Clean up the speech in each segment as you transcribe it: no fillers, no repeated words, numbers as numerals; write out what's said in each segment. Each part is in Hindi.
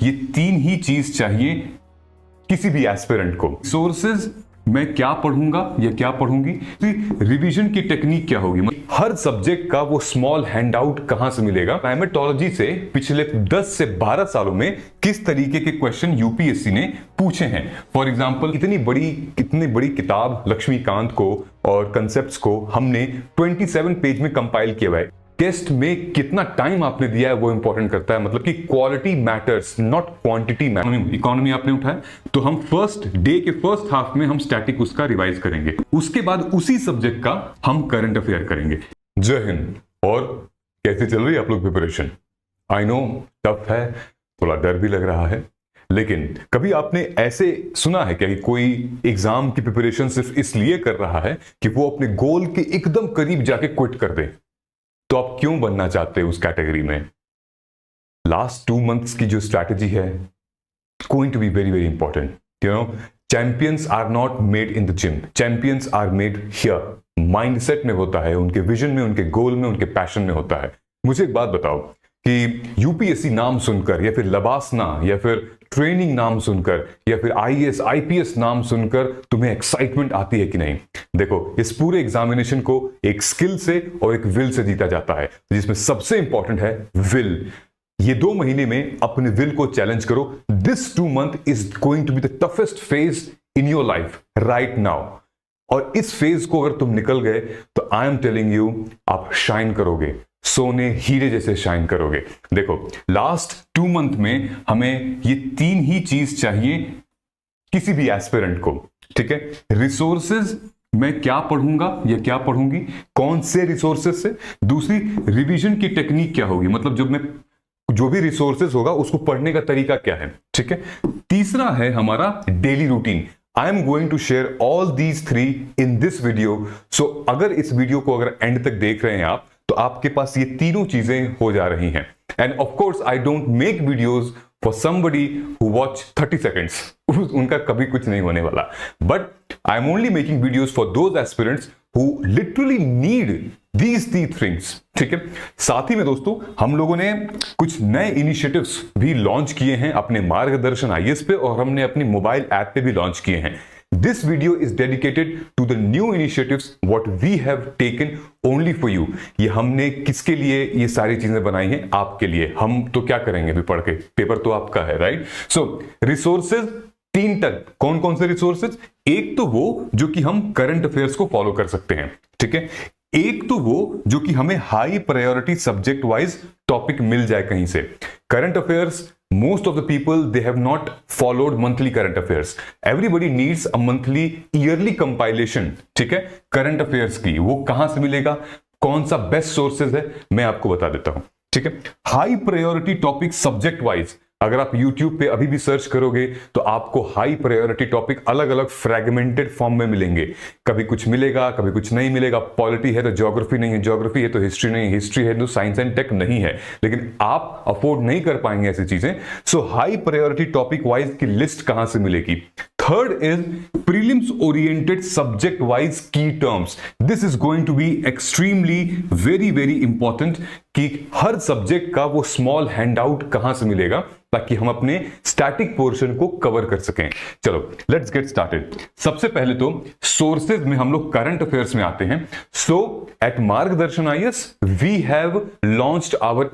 ये तीन ही चीज चाहिए किसी भी एस्पिरेंट को। सोर्सेज, मैं क्या पढ़ूंगा या क्या पढ़ूंगी, रिवीजन की टेक्निक क्या होगी, हर सब्जेक्ट का वो स्मॉल हैंडआउट कहां से मिलेगा, क्लाइमेटोलॉजी से पिछले 10 से 12 सालों में किस तरीके के क्वेश्चन यूपीएससी ने पूछे हैं। फॉर एग्जांपल इतनी बड़ी किताब लक्ष्मीकांत को और कंसेप्ट्स को हमने 27 पेज में कंपाइल किया हुआ है। टेस्ट में कितना टाइम आपने दिया है वो इंपॉर्टेंट करता है, मतलब कि quality matters not quantity matters. Economy आपने उठाया तो हम फर्स्ट डे के फर्स्ट हाफ में हम स्टैटिक उसका रिवाइज करेंगे, उसके बाद उसी सब्जेक्ट का हम करंट अफेयर करेंगे। जय हिंद। और कैसे चल रही है आप लोग प्रिपरेशन? आई नो टफ है, थोड़ा डर भी लग रहा है, लेकिन कभी आपने ऐसे सुना है क्या कि कोई एग्जाम की प्रिपरेशन सिर्फ इसलिए कर रहा है कि वो अपने गोल के एकदम करीब जाके क्विट कर दे? तो आप क्यों बनना चाहते हैं उस कैटेगरी में? लास्ट 2 मंथ्स की जो स्ट्रैटेजी है, going to be very very important. You know, champions are not made in the gym, champions are made here. Mindset में होता है, उनके विजन में, उनके गोल में, उनके पैशन में होता है। मुझे एक बात बताओ कि यूपीएससी नाम सुनकर या फिर लबासना या फिर ट्रेनिंग नाम सुनकर या फिर आईएएस आईपीएस नाम सुनकर तुम्हें एक्साइटमेंट आती है कि नहीं? देखो, इस पूरे एग्जामिनेशन को एक स्किल से और एक विल से जीता जाता है, जिसमें सबसे इंपॉर्टेंट है विल। ये 2 महीने में अपने विल को चैलेंज करो। This 2 month is going to be the toughest phase in your life right now. और इस फेज को अगर तुम निकल गए तो आई एम टेलिंग यू, आप शाइन करोगे, सोने हीरे जैसे शाइन करोगे। देखो, लास्ट 2 मंथ में हमें ये 3 ही चीज चाहिए किसी भी एस्पिरेंट को, ठीक है? रिसोर्सेज, मैं क्या पढ़ूंगा या क्या पढ़ूंगी, कौन से रिसोर्सेज से। दूसरी, रिवीजन की टेक्निक क्या होगी, मतलब जब मैं जो भी रिसोर्सेज होगा उसको पढ़ने का तरीका क्या है, ठीक है? तीसरा है हमारा daily routine. I am going to share all these 3 in this video. So अगर इस वीडियो को अगर एंड तक देख रहे हैं आप, तो आपके पास ये तीनों चीजें हो जा रही हैं। End of course I don't make videos for somebody who watch 30 seconds, उनका कभी कुछ नहीं होने वाला। But I am only making videos for those aspirants who literally need these 3 things, ठीक है? साथ ही में दोस्तों, हम लोगों ने कुछ नए इनिशिएटिव्स भी लॉन्च किए हैं अपने मार्गदर्शन आईएएस पे, और हमने अपनी मोबाइल ऐप पे भी लॉन्च किए हैं। This video is dedicated to the new initiatives what we have taken only for you. ये हमने किसके लिए ये सारी चीजें बनाई हैं? आपके लिए। हम तो क्या करेंगे अभी पढ़ के, पेपर तो आपका है, राइट? सो रिसोर्सेज 3 तक, कौन कौन से रिसोर्सेज? एक तो वो जो कि हम करंट अफेयर्स को फॉलो कर सकते हैं, ठीक है? एक तो वो जो कि हमें high priority subject wise topic मिल जाए कहीं से। Current affairs, most of the people they have not followed monthly current affairs. Everybody needs a monthly yearly compilation, ठीक है? करंट अफेयर्स की वो कहां से मिलेगा, कौन सा बेस्ट सोर्सेज है, मैं आपको बता देता हूं, ठीक है? High priority topic subject wise अगर आप YouTube पे अभी भी सर्च करोगे तो आपको हाई प्रायोरिटी टॉपिक अलग अलग फ्रैगमेंटेड फॉर्म में मिलेंगे। कभी कुछ मिलेगा, कभी कुछ नहीं मिलेगा। पॉलिटी है तो ज्योग्राफी नहीं है, ज्योग्राफी है तो हिस्ट्री नहीं, हिस्ट्री है तो साइंस एंड टेक नहीं है, लेकिन आप अफोर्ड नहीं कर पाएंगे ऐसी चीजें। So high priority topic wise की लिस्ट कहां से मिलेगी? Third is prelims oriented subject wise की terms. This is going to be extremely very very important कि हर सब्जेक्ट का वो स्मॉल हैंडआउट कहां से मिलेगा ताकि हम अपने स्टैटिक पोर्शन को कवर कर सकें। चलो लेट्स गेट स्टार्टेड। सबसे पहले तो सोर्सेज में हम लोग करंट अफेयर्स में आते हैं। So at Margdarshan IAS we have launched our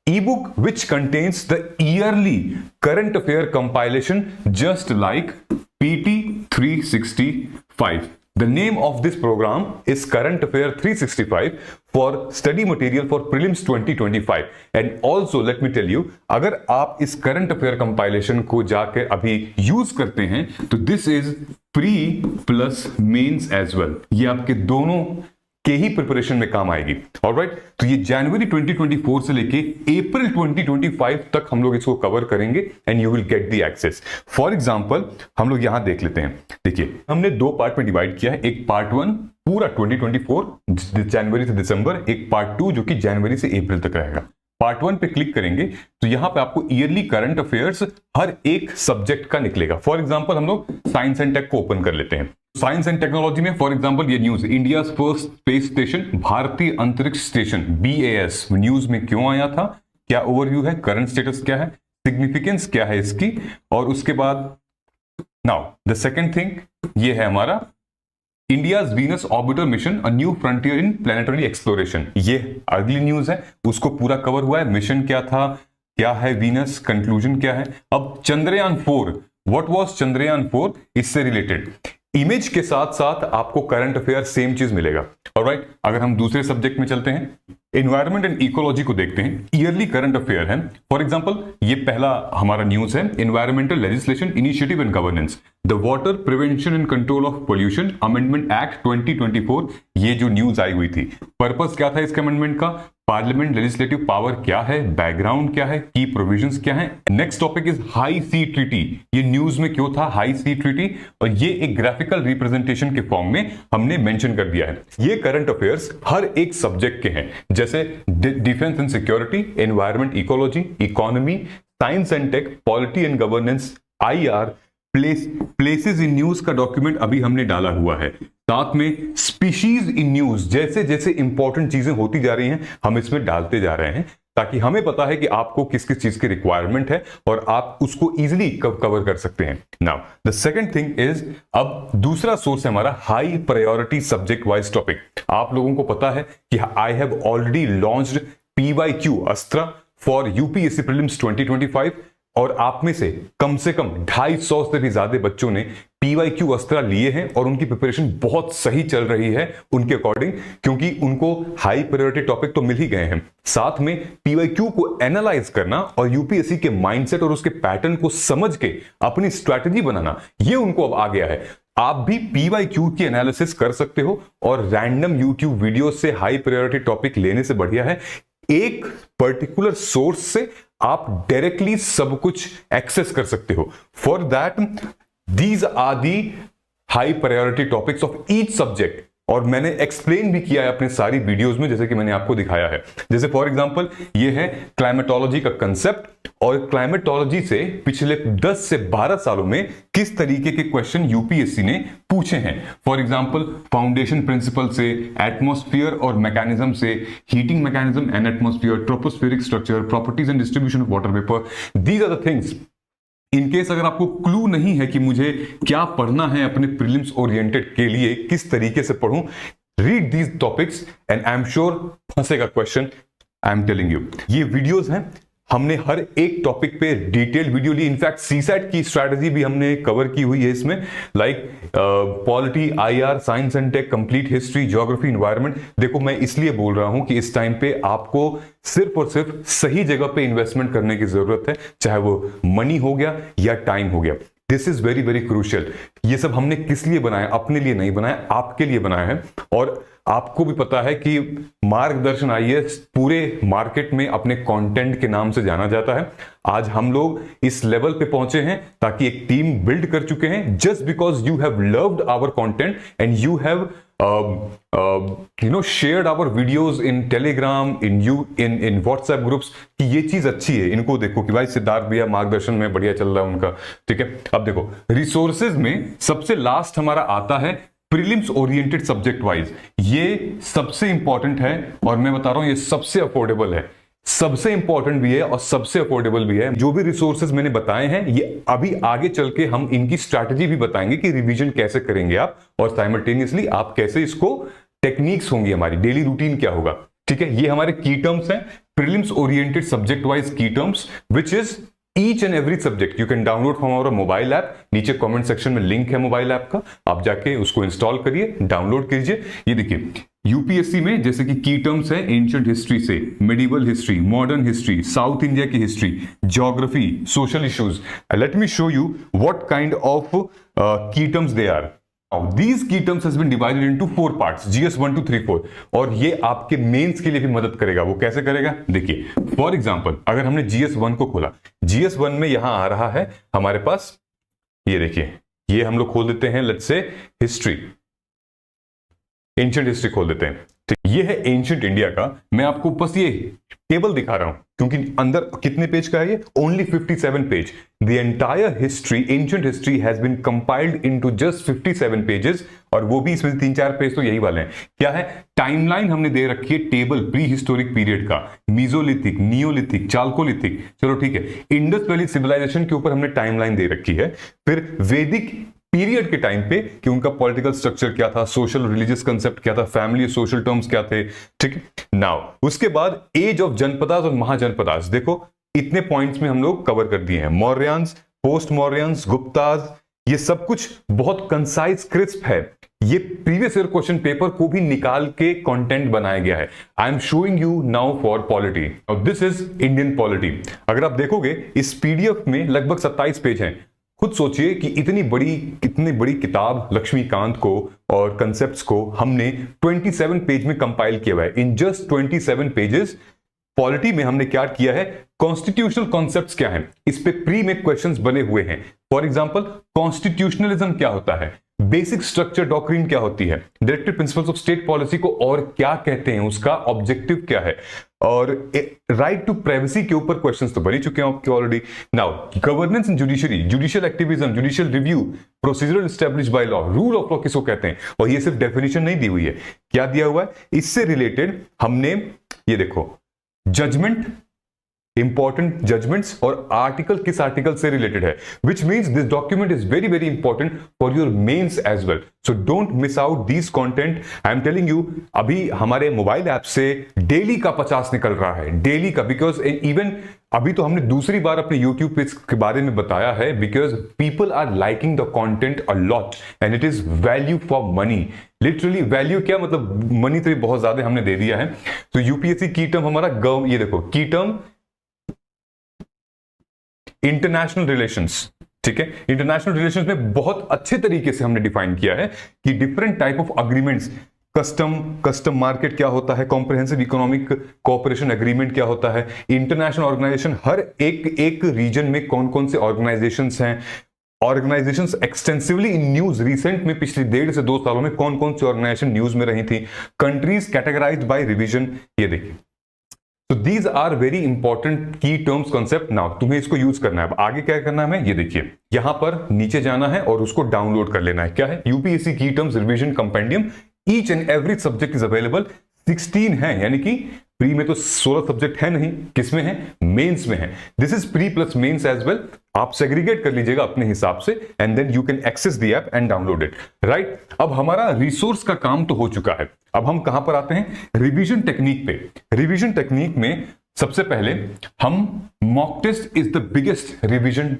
ebook which contains the yearly current affair compilation just like PT 365. The name of this program is Current Affair 365 for study material for prelims 2025. And also let me tell you, अगर आप इस current affair compilation को जाके अभी यूज करते हैं तो this is pre plus mains as well. ये आपके दोनों के ही प्रिपरेशन में काम आएगी। ऑलराइट, तो ये जनवरी 2024 से लेके अप्रैल 2025 तक हम लोग इसको कवर करेंगे and you will get the access. For example हम लोग यहां देख लेते हैं। देखिए, हमने 2 पार्ट में डिवाइड किया है। एक पार्ट 1 पूरा 2024 जनवरी से दिसंबर, एक पार्ट 2 जो कि जनवरी से अप्रैल तक रहेगा। पार्ट 1 पे क्लिक करेंगे तो यहां पे आपको ईयरली करंट अफेयर्स हर एक सब्जेक्ट का निकलेगा। फॉर एग्जांपल हम लोग साइंस एंड टेक को ओपन कर लेते हैं। साइंस एंड टेक्नोलॉजी में फॉर एग्जांपल ये news, India first space station, भारतीय अंतरिक्ष स्टेशन BAS न्यूज में क्यों आया था, क्या ओवरव्यू है, करंट स्टेटस क्या है, सिग्निफिकेंस क्या है इसकी, और उसके बाद नाउ द सेकेंड थिंग ये है हमारा India's Venus orbiter mission a new frontier in planetary exploration. ये अगली न्यूज है, उसको पूरा कवर हुआ है। मिशन क्या था, क्या है वीनस, कंक्लूजन क्या है। अब चंद्रयान 4, व्हाट वाज चंद्रयान 4, इससे रिलेटेड इमेज के साथ साथ आपको करंट अफेयर सेम चीज मिलेगा। ऑलराइट, अगर हम दूसरे सब्जेक्ट में चलते हैं, एनवायरमेंट एंड इकोलॉजी को देखते हैं, ईयरली करंट अफेयर है। फॉर एग्जांपल ये पहला हमारा न्यूज है, environmental legislation initiative and governance, the water prevention and control of pollution amendment act 2024। ये जो न्यूज आई हुई थी, पर्पस क्या था इसके अमेंडमेंट का, पार्लियामेंट लेजिस्लेटिव पावर क्या है, बैकग्राउंड क्या है, की प्रोविजंस क्या है। Next topic is high sea treaty. ये न्यूज में क्यों था हाई सी ट्रीटी, और ये एक ग्राफिकल रिप्रेजेंटेशन के फॉर्म में हमने मेंशन कर दिया है। ये करंट अफेयर्स हर एक सब्जेक्ट के हैं, जैसे defence and security, environment ecology, economy, science and tech, polity and governance, IR, places in news का डॉक्यूमेंट अभी हमने डाला हुआ है। साथ में स्पीशीज इन न्यूज, जैसे जैसे इंपॉर्टेंट चीजें होती जा रही हैं हम इसमें डालते जा रहे हैं, ताकि हमें पता है कि आपको किस किस चीज की रिक्वायरमेंट है और आप उसको इजीली कवर कर सकते हैं। Now the second thing is, अब दूसरा सोर्स है हमारा high priority subject wise topic. आप लोगों को पता है कि I have already launched PYQ अस्त्रा for UPSC prelims 2025, और आप में से कम 250 से भी ज्यादा बच्चों ने PYQ अस्त्रा लिए हैं और उनकी प्रिपरेशन बहुत सही चल रही है उनके अकॉर्डिंग, क्योंकि उनको हाई प्रायोरिटी टॉपिक तो मिल ही गए हैं। साथ में PYQ को एनालाइज करना और UPSC के माइंडसेट और उसके पैटर्न को समझ के अपनी स्ट्रैटेजी बनाना, ये उनको अब आ गया है। आप भी PYQ की एनालिसिस कर सकते हो, और रैंडम YouTube वीडियो से हाई प्रायोरिटी टॉपिक लेने से बढ़िया है एक पर्टिकुलर सोर्स से आप डायरेक्टली सब कुछ एक्सेस कर सकते हो। For that these are the high priority topics of each subject, और मैंने एक्सप्लेन भी किया है अपने सारी वीडियोस में, जैसे कि मैंने आपको दिखाया है। जैसे फॉर एग्जांपल ये है क्लाइमेटोलॉजी का कंसेप्ट, और क्लाइमेटोलॉजी से पिछले 10 से 12 सालों में किस तरीके के क्वेश्चन UPSC ने पूछे हैं। फॉर एग्जांपल फाउंडेशन प्रिंसिपल से, एटमॉस्फेयर और मैकेनिज्म से, heating mechanism and atmosphere, tropospheric structure, properties and distribution of water vapour, these are the things. In case अगर आपको क्लू नहीं है कि मुझे क्या पढ़ना है अपने प्रीलिम्स ओरिएंटेड के लिए, किस तरीके से पढ़ूं, read these topics and I am sure फंसेगा question. I am telling you, ये वीडियोस हैं, हमने हर एक टॉपिक पे डिटेल वीडियो ली। इनफैक्ट सीसैट की स्ट्रैटेजी भी हमने कवर की हुई है इसमें, like polity, IR, science and tech, complete history, geography, environment. देखो मैं इसलिए बोल रहा हूं कि इस टाइम पे आपको सिर्फ और सिर्फ सही जगह पे इन्वेस्टमेंट करने की जरूरत है, चाहे वो मनी हो गया या टाइम हो गया। This is very very crucial. ये सब हमने किस लिए बनाया, अपने लिए नहीं बनाया, आपके लिए बनाया है। और आपको भी पता है कि मार्गदर्शन IAS पूरे मार्केट में अपने कंटेंट के नाम से जाना जाता है। आज हम लोग इस लेवल पे पहुंचे हैं ताकि एक टीम बिल्ड कर चुके हैं, just because you have loved our content and you have shared our videos in Telegram, in WhatsApp groups कि ये चीज अच्छी है, इनको देखो कि भाई सिद्धार्थ भैया मार्गदर्शन में बढ़िया चल रहा है उनका, ठीक है। अब देखो रिसोर्सेज में सबसे लास्ट हमारा आता है प्रीलिम्स ओरिएंटेड सब्जेक्ट वाइज। ये सबसे इंपॉर्टेंट है और मैं बता रहा हूं ये सबसे अफोर्डेबल है, सबसे इंपॉर्टेंट भी है और सबसे अफोर्डेबल भी है। जो भी रिसोर्सेज मैंने बताए हैं ये अभी आगे चल के हम इनकी स्ट्रैटेजी भी बताएंगे कि रिवीजन कैसे करेंगे आप, और साइमल्टेनियसली आप कैसे इसको, टेक्निक्स होंगी हमारी, डेली रूटीन क्या होगा, ठीक है। ये हमारे की टर्म्स हैं, प्रीलिम्स ओरिएंटेड सब्जेक्ट वाइज की terms, which is each and every subject you can download from our mobile app. नीचे कमेंट सेक्शन में लिंक है मोबाइल ऐप का, आप जाके उसको इंस्टॉल करिए, डाउनलोड कीजिए। ये देखिए यूपीएससी में जैसे कि की टर्म्स है एंशिएंट हिस्ट्री से, medieval history, modern history, south India की history, geography, social issues. Let me show you what kind of key terms they are. Now, these key terms has been divided into 4 parts, GS 1 2 3 4, और ये आपके मेंस के लिए भी मदद करेगा। वो कैसे करेगा देखिए, फॉर एग्जांपल अगर हमने GS 1 को खोला, GS 1 में यहां आ रहा है हमारे पास, ये देखिए, ये हम लोग खोल देते हैं, let's say history, ancient history खोल देते हैं, ठीक, ये है एंशिएंट इंडिया का। मैं आपको बस ये टेबल दिखा रहा हूं क्योंकि अंदर कितने पेज का है ये, only 57 page. The entire history, ancient history has been compiled into just 57 pages, और वो भी इसमें 3-4 पेज तो यही वाले हैं। क्या है, टाइमलाइन हमने दे रखी है, टेबल प्री हिस्टोरिक पीरियड का, मीजोलिथिक, नियोलिथिक, चालकोलिथिक, चलो ठीक है, इंडस वैली सिविलाइजेशन के ऊपर हमने टाइमलाइन दे रखी है, फिर वैदिक पीरियड के टाइम पे कि उनका पॉलिटिकल स्ट्रक्चर क्या था, सोशल रिलीजियस कंसेप्ट क्या था, फैमिली सोशल टर्म्स क्या थे, ठीक है। नाउ उसके बाद एज ऑफ जनपदास और महाजनपदास, देखो इतने पॉइंट्स में हम लोग कवर कर दिए हैं। मौर्यंस, पोस्ट मौर्यंस, गुप्तास, ये सब कुछ बहुत कंसाइज क्रिस्प है। ये प्रीवियस ईयर क्वेश्चन पेपर को भी निकाल के कंटेंट बनाया गया है। I am showing you now for polity, और दिस इज इंडियन पॉलिटी। अगर आप देखोगे इस पीडीएफ में लगभग 27 पेज हैं। खुद सोचिए कि इतनी बड़ी किताब लक्ष्मीकांत को और कंसेप्ट्स को हमने 27 पेज में कंपाइल किया हुआ है। इन जस्ट 27 पेजेस पॉलिटी में हमने क्या किया है, कॉन्स्टिट्यूशनल कॉन्सेप्ट्स क्या है, इस पे प्री में क्वेश्चंस बने हुए हैं। फॉर एग्जांपल कॉन्स्टिट्यूशनलिज्म क्या होता है, बेसिक स्ट्रक्चर डॉक्ट्रिन क्या होती है, directive principles of state policy को और क्या कहते हैं, उसका ऑब्जेक्टिव क्या है, और राइट टू प्राइवेसी के ऊपर क्वेश्चंस तो बन ही चुके हैं आपके already. Now governance in judiciary, judicial activism, judicial review, procedure established by law, rule of law किसको कहते हैं, और ये सिर्फ डेफिनेशन नहीं दी हुई है, क्या दिया हुआ है इससे रिलेटेड हमने, ये देखो जजमेंट, इंपॉर्टेंट जजमेंट्स और आर्टिकल किस आर्टिकल से रिलेटेड है, which means this document is very very important for your mains as well, so don't miss out this content. I am telling you, अभी हमारे मोबाइल ऐप से डेली का 50 निकल रहा है, डेली का, बिकॉज इवन अभी तो हमने दूसरी बार अपने YouTube पे इसके बारे में बताया है, because people are liking the content a lot and it is value for money. Literally value क्या मतलब, मनी तो बहुत ज्यादा हमने दे दिया है। तो यूपीएससी की टर्म हमारा ये देखो की टर्म इंटरनेशनल रिलेशंस, ठीक है। इंटरनेशनल रिलेशंस में बहुत अच्छे तरीके से हमने डिफाइन किया है कि different type of agreements, custom market क्या होता है, कॉम्प्रिहेंसिव इकोनॉमिक कोऑपरेशन एग्रीमेंट क्या होता है, इंटरनेशनल ऑर्गेनाइजेशन, हर एक रीजन में कौन कौन से ऑर्गेनाइजेशंस हैं, organisations extensively in news, recent में पिछले 1.5 से 2 सालों में कौन कौन सी ऑर्गेनाइजेशन न्यूज में रही थी, कंट्रीज कैटेगराइज्ड बाय रिवीजन, ये देखिए। तो दीज आर वेरी इंपॉर्टेंट की टर्म्स कॉन्सेप्ट। नाउ तुम्हें इसको यूज करना है। अब आगे क्या करना है हमें, ये देखिए, यहां पर नीचे जाना है और उसको डाउनलोड कर लेना है। क्या है, यूपीएससी की terms revision compendium, each and every subject is available. 16 है, यानी कि प्री में तो 16 सब्जेक्ट है नहीं, किसमें है, मेंस में है। This is pre plus mains as well. आप सेग्रीगेट कर लीजिएगा अपने हिसाब से and then you can access the app and download it, right. अब हमारा रिसोर्स का काम तो हो चुका है। अब हम कहां पर आते हैं, रिवीजन टेक्निक पे। रिवीजन टेक्निक में सबसे पहले हम mock test is the biggest revision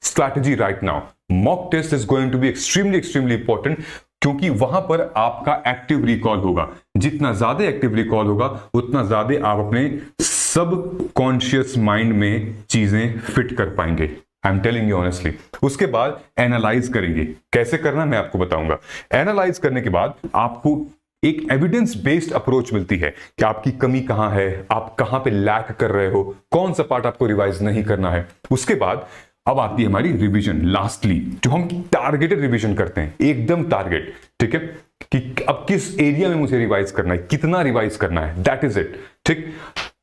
strategy right now. Mock test is going to be extremely important, क्योंकि वहां पर आपका एक्टिव रिकॉल होगा। जितना ज्यादा एक्टिव रिकॉल होगा उतना ज्यादा आप अपने सब कॉन्शियस माइंड में चीजें फिट कर पाएंगे। आई एम टेलिंग यू ऑनेस्टली। उसके बाद एनालाइज करेंगे, कैसे करना मैं आपको बताऊंगा। एनालाइज करने के बाद आपको एक एविडेंस बेस्ड अप्रोच मिलती है कि आपकी कमी कहां है, आप कहां पे लैक कर रहे हो, कौन सा पार्ट आपको रिवाइज नहीं करना है। उसके बाद अब आती है हमारी रिवीजन, लास्टली जो हम टारगेटेड रिवीजन करते हैं, एकदम टारगेट, ठीक है, कि अब किस एरिया में मुझे रिवाइज करना है, कितना रिवाइज करना है, दैट इज इट, ठीक।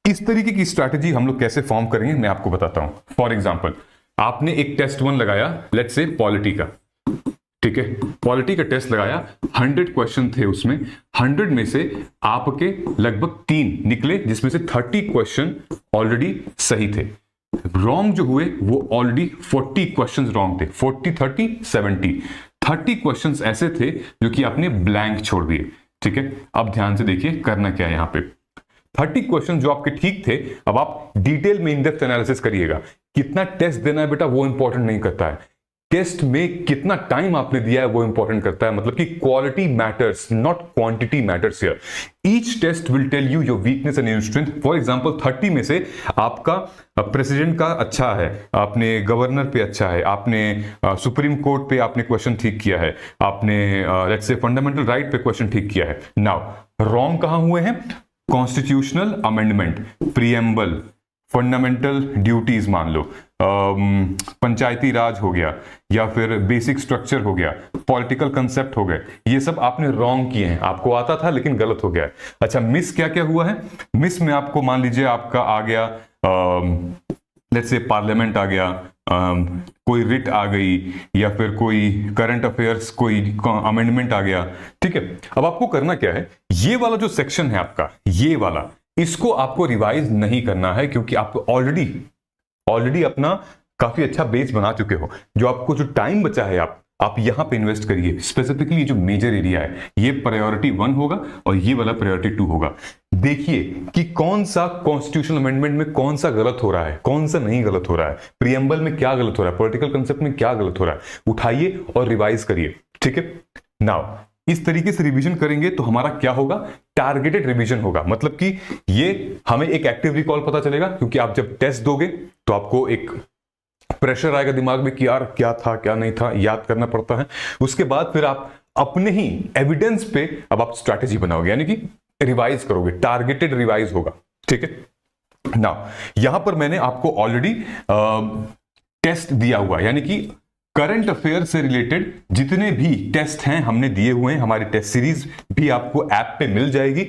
इस तरीके की स्ट्रैटेजी हम लोग कैसे फॉर्म करेंगे मैं आपको बताता हूं। फॉर एग्जाम्पल, आपने एक टेस्ट 1 लगाया, लेट्स से पॉलिटी का, ठीक है, पॉलिटी का टेस्ट लगाया, 100 क्वेश्चन थे उसमें, 100 में से आपके लगभग 3 निकले, जिसमें से 30 क्वेश्चन ऑलरेडी सही थे। रॉन्ग जो हुए वो ऑलरेडी 40 क्वेश्चंस रॉन्ग थे, 40 30 70, 30 क्वेश्चंस ऐसे थे जो कि आपने ब्लैंक छोड़ दिए, ठीक है। अब ध्यान से देखिए करना क्या है यहाँ पे। 30 क्वेश्चन जो आपके ठीक थे, अब आप डिटेल में इन डेप्थ एनालिसिस करिएगा। कितना टेस्ट देना है बेटा वो इंपॉर्टेंट नहीं करता है, टेस्ट में कितना टाइम आपने दिया है वो इंपॉर्टेंट करता है। मतलब कि quality matters, not quantity matters here. Each test will tell you your weakness and your strength. For example 30 में से आपका प्रेसिडेंट का अच्छा है, आपने गवर्नर पे अच्छा है, आपने सुप्रीम कोर्ट पे आपने क्वेश्चन ठीक किया है, आपने लेट्स से फंडामेंटल राइट पे क्वेश्चन ठीक किया है। नाउ रॉन्ग कहां हुए हैं, constitutional amendment, preamble, fundamental duties मान लो, पंचायती राज हो गया, या फिर बेसिक स्ट्रक्चर हो गया, पॉलिटिकल कंसेप्ट हो गए, ये सब आपने रॉन्ग किए हैं, आपको आता था लेकिन गलत हो गया है। अच्छा, मिस क्या क्या हुआ है? मिस में आपको मान लीजिए आपका आ गया लेट्स से पार्लियामेंट आ गया, कोई रिट आ गई, या फिर कोई करंट अफेयर्स कोई अमेंडमेंट आ गया। ठीक है, अब आपको करना क्या है, ये वाला जो सेक्शन है आपका, ये वाला, इसको आपको रिवाइज नहीं करना है, क्योंकि आप ऑलरेडी अपना काफी अच्छा बेस बना चुके हो। जो आपको जो टाइम बचा है आप यहां पे इन्वेस्ट करिए। स्पेसिफिकली जो मेजर एरिया है, ये प्रायोरिटी 1 होगा और ये वाला प्रायोरिटी 2 होगा। देखिए कि कौन सा कॉन्स्टिट्यूशनल अमेंडमेंट में कौन सा गलत हो रहा है, कौन सा नहीं गलत हो रहा है, प्रियम्बल में क्या गलत हो रहा है, पॉलिटिकल कंसेप्ट में क्या गलत हो रहा है, उठाइए और रिवाइज करिए। ठीक है, नाउ इस तरीके से रिवीजन करेंगे तो हमारा क्या होगा, टारगेटेड रिवीजन होगा। मतलब कि ये हमें एक एक्टिव रिकॉल पता चलेगा, क्योंकि आप जब टेस्ट दोगे तो आपको एक प्रेशर आएगा दिमाग में कि यार क्या था क्या नहीं था, याद करना पड़ता है। उसके बाद फिर आप अपने ही एविडेंस पे अब आप स्ट्रैटेजी बनाओगे, यानी कि रिवाइज करोगे, टारगेटेड रिवाइज होगा। ठीक है, नाउ यहां पर मैंने आपको ऑलरेडी टेस्ट दिया हुआ, यानी कि करंट अफेयर से रिलेटेड जितने भी टेस्ट हैं हमने दिए हुए हैं, हमारी टेस्ट सीरीज भी आपको ऐप पे मिल जाएगी।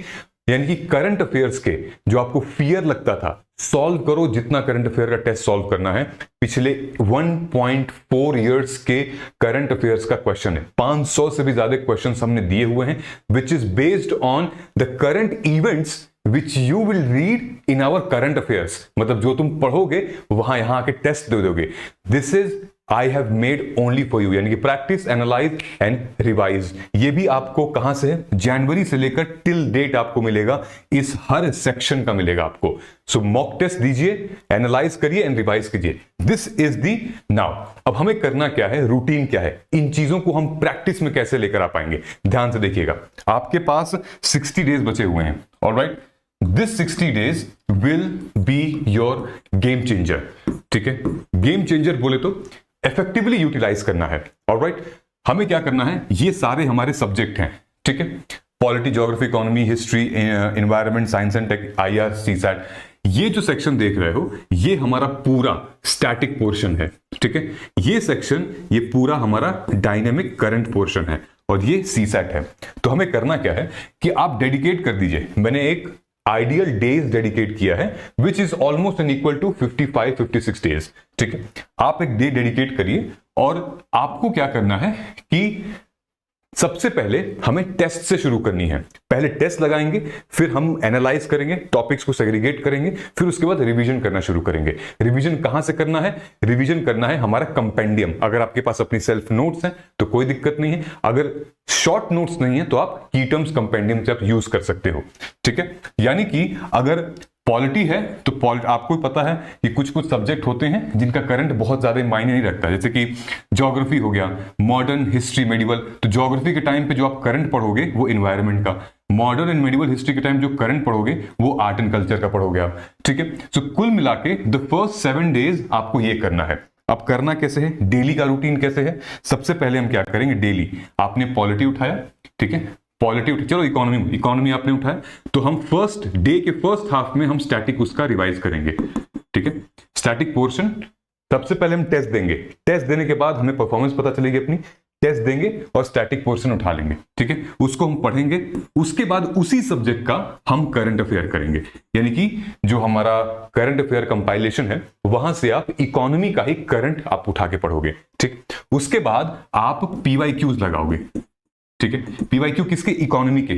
यानी कि करंट अफेयर्स के जो आपको फियर लगता था, सॉल्व करो जितना करंट अफेयर का टेस्ट सॉल्व करना है। पिछले 1.4 इयर्स के करंट अफेयर्स का क्वेश्चन है, 500 से भी ज्यादा क्वेश्चंस हमने दिए हुए हैं, which is based on the current events which you will read in our current affairs. मतलब जो तुम पढ़ोगे वहां यहां आके टेस्ट दे दोगे। This is I have made only for you, यानी कि प्रैक्टिस, एनालाइज एंड रिवाइज। ये भी आपको कहां से है, जनवरी से लेकर टिल डेट आपको मिलेगा, इस हर सेक्शन का मिलेगा आपको। सो मॉक टेस्ट दीजिए, एनालाइज करिए एंड रिवाइज कीजिए। This is the now. अब हमें करना क्या है, रूटीन क्या है, इन चीजों को हम प्रैक्टिस में कैसे लेकर आ पाएंगे। ध्यान से देखिएगा, आपके पास 60 डेज बचे हुए हैं। Alright, this 60 days will be your game changer. ठीक है, गेम चेंजर बोले तो इफेक्टिवली यूटिलाइज करना है। ऑलराइट, हमें क्या करना है, ये सारे हमारे सब्जेक्ट हैं। ठीक है, polity, geography, economy, history, environment, science and tech, IR, CSAT, ये जो सेक्शन देख रहे हो ये हमारा पूरा स्टैटिक पोर्शन है। ठीक है, ये सेक्शन ये पूरा हमारा डायनेमिक करंट पोर्शन है और ये CSAT है। तो हमें करना क्या है कि आप डेडिकेट कर दीजिए। मैंने एक आइडियल डेज डेडिकेट किया है which is almost an equal to 55-56 days. ठीक है, आप एक डे डेडिकेट करिए और आपको क्या करना है कि सबसे पहले हमें टेस्ट से शुरू करनी है। पहले टेस्ट लगाएंगे, फिर हम एनालाइज करेंगे, टॉपिक्स को सेग्रीगेट करेंगे, फिर उसके बाद रिवीजन करना शुरू करेंगे। रिवीजन कहां से करना है, रिवीजन करना है हमारा कंपेंडियम। अगर आपके पास अपनी सेल्फ नोट्स हैं तो कोई दिक्कत नहीं है, अगर शॉर्ट नोट्स नहीं है तो आप की टर्म्स कंपेंडियम से आप यूज कर सकते हो। ठीक है, यानी कि अगर पॉलिटी है तो आपको पता है कि कुछ कुछ सब्जेक्ट होते हैं जिनका करंट बहुत ज्यादा मायने नहीं रखता, जैसे कि ज्योग्राफी हो गया, मॉडर्न, हिस्ट्री, मेडिवल। तो ज्योग्राफी के टाइम पे जो आप करंट पढ़ोगे वो एनवायरनमेंट का, मॉडर्न एंड मेडिवल हिस्ट्री के टाइम जो करंट पढ़ोगे वो आर्ट एंड कल्चर का पढ़ोगे आप। ठीक है, सो कुल मिला के द फर्स्ट 7 डेज आपको ये करना है। अब करना कैसे है, डेली का रूटीन कैसे है। सबसे पहले हम क्या करेंगे, डेली आपने पॉलिटी उठाया, ठीक है, पॉलिटी चलो इकोनॉमी आपने उठाया, तो हम फर्स्ट डे के फर्स्ट हाफ में हम स्टैटिक उसका रिवाइज करेंगे। ठीक है, स्टैटिक पोर्शन सबसे पहले हम टेस्ट देंगे, टेस्ट देने के बाद हमें परफॉर्मेंस पता चलेगी अपनी, टेस्ट देंगे और स्टैटिक पोर्शन उठा लेंगे। ठीक है, उसको हम पढ़ेंगे, उसके बाद उसी सब्जेक्ट का हम करंट अफेयर करेंगे, यानी कि जो हमारा करंट अफेयर कंपाइलेशन है वहां से आप इकोनॉमी का ही करंट आप उठा के पढ़ोगे। ठीक, उसके बाद आप PYQs लगाओगे। ठीक है, PYQ किसके, इकोनॉमी के।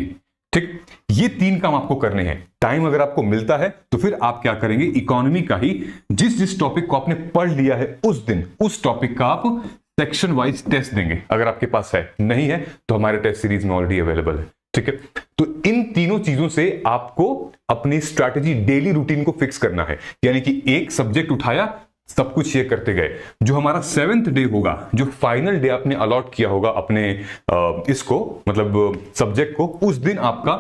ठीक, ये 3 काम आपको करने हैं। टाइम अगर आपको मिलता है तो फिर आप क्या करेंगे, इकोनॉमी का ही जिस टॉपिक को आपने पढ़ लिया है उस दिन उस टॉपिक का आप सेक्शन वाइज टेस्ट देंगे, अगर आपके पास है। नहीं है तो हमारे टेस्ट सीरीज में ऑलरेडी अवेलेबल है। ठीक है, तो इन तीनों चीजों से आपको अपनी स्ट्रैटेजी, डेली रूटीन को फिक्स करना है। यानी कि एक सब्जेक्ट उठाया, सब कुछ ये करते गए। जो हमारा 7th डे होगा, जो फाइनल डे आपने अलॉट किया होगा अपने इसको मतलब सब्जेक्ट को, उस दिन आपका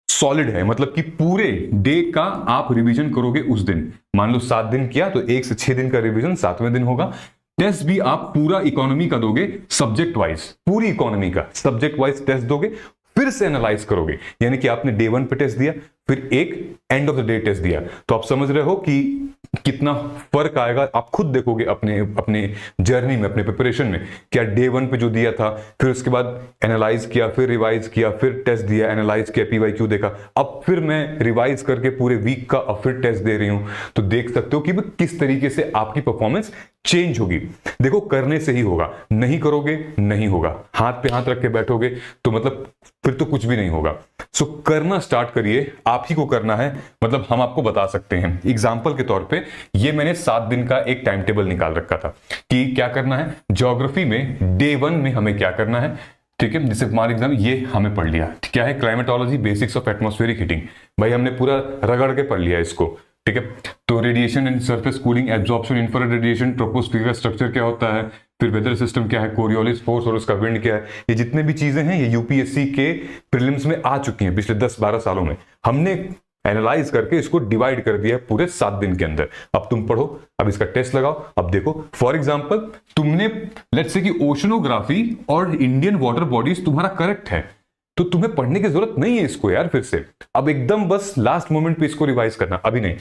सॉलिड है, मतलब कि पूरे डे का आप रिवीजन करोगे उस दिन। मान लो 7 दिन किया तो 1 से 6 दिन का रिवीजन 7वें दिन होगा। टेस्ट भी आप पूरा इकोनॉमी का दोगे, सब्जेक्ट वाइज, पूरी इकोनॉमी का सब्जेक्ट वाइज टेस्ट दोगे, फिर से एनालाइज करोगे। यानी कि आपने डे 1 पे टेस्ट दिया, फिर एक end of the day test दिया। तो आप समझ रहे हो कि कितना फर्क आएगा। आप खुद देखोगे अपने अपने जर्नी में, अपने प्रिपरेशन में, क्या डे 1 पे जो दिया था, फिर उसके बाद एनालाइज किया, फिर रिवाइज किया, फिर टेस्ट दिया, एनालाइज किया, PYQ देखा, अब फिर मैं रिवाइज करके पूरे वीक का अब फिर टेस्ट दे रही हूं। तो देख सकते हो कि किस तरीके से आपकी परफॉर्मेंस चेंज होगी। देखो, करने से ही होगा, नहीं करोगे नहीं होगा। हाथ पे हाथ रख के बैठोगे तो मतलब फिर तो कुछ भी नहीं होगा। सो करना स्टार्ट करिए, आप ही को करना है, मतलब हम आपको बता सकते हैं। एग्जाम्पल के तौर पे ये मैंने 7 दिन का एक टाइम टेबल निकाल रखा था कि क्या करना है। ज्योग्राफी में डे 1 में हमें क्या करना है, ठीक है। जैसे फॉर एग्जाम्पल ये हमें पढ़ लिया, क्या है, climatology, basics of atmospheric heating, भाई हमने पूरा रगड़ के पढ़ लिया इसको, ठीक है। तो radiation and surface cooling, absorption, infrared radiation, troposphere का स्ट्रक्चर क्या होता है, फिर वेदर सिस्टम क्या है, कोरियोलिस फोर्स और उसका विंड क्या है। ये जितने भी चीजें हैं ये यूपीएससी के प्रीलिम्स में आ चुकी हैं पिछले 10-12 सालों में। हमने एनालाइज करके इसको डिवाइड कर दिया पूरे 7 दिन के अंदर। अब तुम पढ़ो, अब इसका टेस्ट लगाओ। अब देखो फॉर एग्जांपल तुमने लेट्स से कि ओशनोग्राफी और इंडियन वाटर बॉडीज तुम्हारा करेक्ट है, तो तुम्हें पढ़ने की जरूरत नहीं है इसको यार फिर से। अब एकदम बस लास्ट मोमेंट पे इसको रिवाइज करना, अभी नहीं।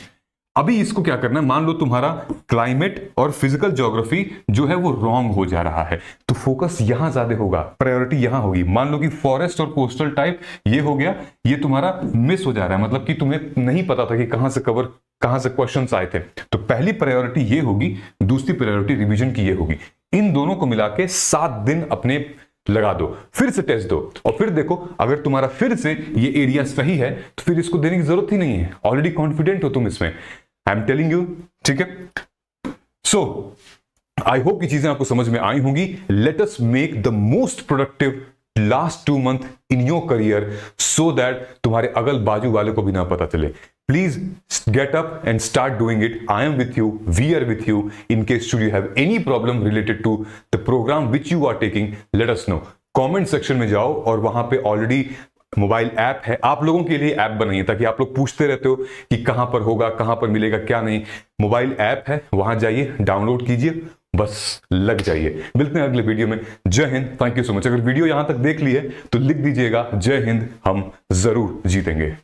अभी इसको क्या करना है, मान लो तुम्हारा क्लाइमेट और फिजिकल ज्योग्राफी जो है वो रॉन्ग हो जा रहा है, तो फोकस यहां ज्यादा होगा, प्रायोरिटी यहां होगी। मान लो कि फॉरेस्ट और कोस्टल टाइप ये हो गया, ये तुम्हारा मिस हो जा रहा है, मतलब कि तुम्हें नहीं पता था कि कहां से क्वेश्चंस आए थे। तो पहली प्रायोरिटी ये होगी, दूसरी प्रायोरिटी रिवीजन की ये होगी। इन दोनों को मिला के 7 दिन अपने लगा दो, फिर से टेस्ट दो, और फिर देखो अगर तुम्हारा फिर से ये एरिया सही है तो फिर इसको देने की जरूरत ही नहीं है, ऑलरेडी कॉन्फिडेंट हो तुम इसमें। आई एम टेलिंग यू, ठीक है। सो आई होप की चीजें आपको समझ में आई होंगी। Let us make the most productive last 2 month in your career so that तुम्हारे अगल बाजू वाले को भी ना पता चले। Please get up and start doing it. I am with you. We are with you. In case should you have any problem related to the program which you are taking, let us know. Comment section में जाओ और वहां पे ऑलरेडी मोबाइल ऐप है, आप लोगों के लिए ऐप बनाइए ताकि आप लोग पूछते रहते हो कि कहां पर होगा, कहां पर मिलेगा, क्या नहीं। मोबाइल ऐप है, वहां जाइए, डाउनलोड कीजिए, बस लग जाइए। मिलते हैं अगले वीडियो में। जय Hind, thank you so much. अगर वीडियो यहां तक देख ली है तो लिख दीजिएगा जय हिंद, हम जरूर जीतेंगे।